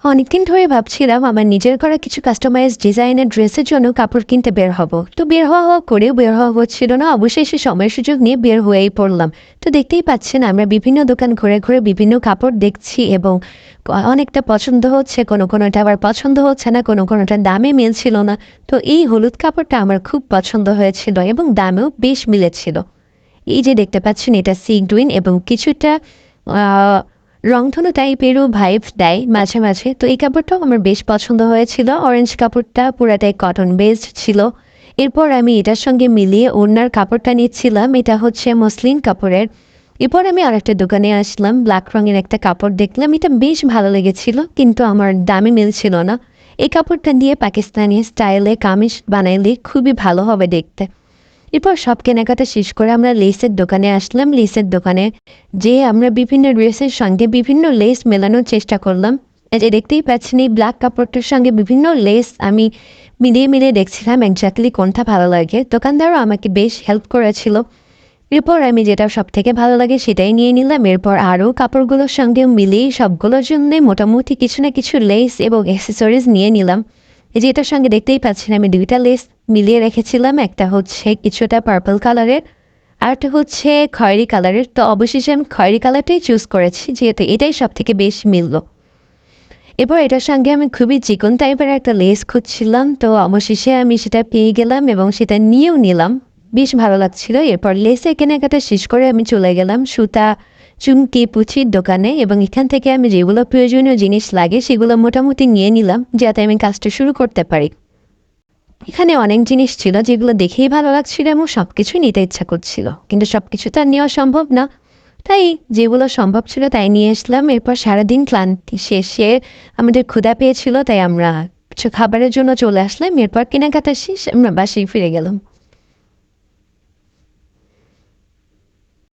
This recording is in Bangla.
অনেকদিন ধরে ভাবছিলাম আমার নিজের করা কিছু কাস্টমাইজ ডিজাইনের ড্রেসের জন্য কাপড় কিনতে বের হব। তো বের হওয়া হচ্ছিল না, অবশেষে সময় সুযোগ নিয়ে বের হয়েই পড়লাম। তো দেখতেই পাচ্ছেন আমরা বিভিন্ন দোকান ঘুরে ঘুরে বিভিন্ন কাপড় দেখছি এবং অনেকটা পছন্দ হচ্ছে, কোনো কোনোটা আবার পছন্দ হচ্ছে না, কোনো কোনোটা দামে মিলছিল না। তো এই হলুদ কাপড়টা আমার খুব পছন্দ হয়েছিল এবং দামেও বেশ মিলেছিল। এই যে দেখতে পাচ্ছেন এটা সিগ্রিন এবং কিছুটা রংধনু টাইপেরও ভাইব দেয় মাঝে মাঝে। তো এই কাপড়টাও আমার বেশ পছন্দ হয়েছিল। অরেঞ্জ কাপড়টা পুরাটাই কটন বেসড ছিল। এরপর আমি এটার সঙ্গে মিলিয়ে ওড়নার কাপড়টা নিচ্ছিলাম, এটা হচ্ছে মসলিন কাপড়ের। এরপর আমি আরেকটা দোকানে আসলাম, ব্ল্যাক রঙের একটা কাপড় দেখলাম, এটা বেশ ভালো লেগেছিল কিন্তু আমার দামে মিলছিল না। এই কাপড়টা দিয়ে পাকিস্তানি স্টাইলে কামিজ বানাইলে খুবই ভালো হবে দেখতে। এরপর সব কেনাকাটা শেষ করে আমরা লেসের দোকানে আসলাম। লেসের দোকানে যে আমরা বিভিন্ন ড্রেসের সঙ্গে বিভিন্ন লেস মেলানোর চেষ্টা করলাম। এই যে দেখতেই পাচ্ছেন এই ব্ল্যাক কাপড়টার সঙ্গে বিভিন্ন লেস আমি মিলিয়ে মিলিয়ে দেখছিলাম এক্স্যাক্টলি কোনটা ভালো লাগে। দোকানদারও আমাকে বেশ হেল্প করেছিল। এরপর আমি যেটা সব থেকে ভালো লাগে সেটাই নিয়ে নিলাম। এরপর আরও কাপড়গুলোর সঙ্গে মিলিয়ে সবগুলোর জন্যে মোটামুটি কিছু না কিছু লেস এবং অ্যাক্সেসরিজ নিয়ে নিলাম। এই যে এটার সঙ্গে দেখতেই পাচ্ছেন আমি দুইটা লেস মিলিয়ে রেখেছিলাম, একটা হচ্ছে কিছুটা পার্পল কালারের আর একটা হচ্ছে খয়েরি কালারের। তো অবশেষে আমি খয়েরি কালারটাই চুজ করেছি যেহেতু এটাই সব থেকে বেশ মিলল। এরপর এটার সঙ্গে আমি খুবই চিকন টাইপের একটা লেস খুঁজছিলাম, তো অবশেষে আমি সেটা পেয়ে গেলাম এবং সেটা নিয়েও নিলাম। বেশ ভালো লাগছিল। এরপর লেসের কেনাকাটা শেষ করে আমি চলে গেলাম সুতা চুমকি পুঁথির দোকানে এবং এখান থেকে আমি যেগুলো প্রয়োজনীয় জিনিস লাগে সেগুলো মোটামুটি নিয়ে নিলাম যাতে আমি কাজটা শুরু করতে পারি। এখানে অনেক জিনিস ছিল যেগুলো দেখেই ভালো লাগছিল এবং সব কিছুই নিতে ইচ্ছা করছিল, কিন্তু সব কিছু তো আর নেওয়া সম্ভব না। তাই যেগুলো সম্ভব ছিল তাই নিয়ে আসলাম। এরপর সারাদিন ক্লান্তি শেষে আমাদের ক্ষুধা পেয়েছিল, তাই আমরা কিছু খাবারের জন্য চলে আসলাম। এরপর কেনাকাটা শেষ আমরা বাসায় ফিরে গেলাম।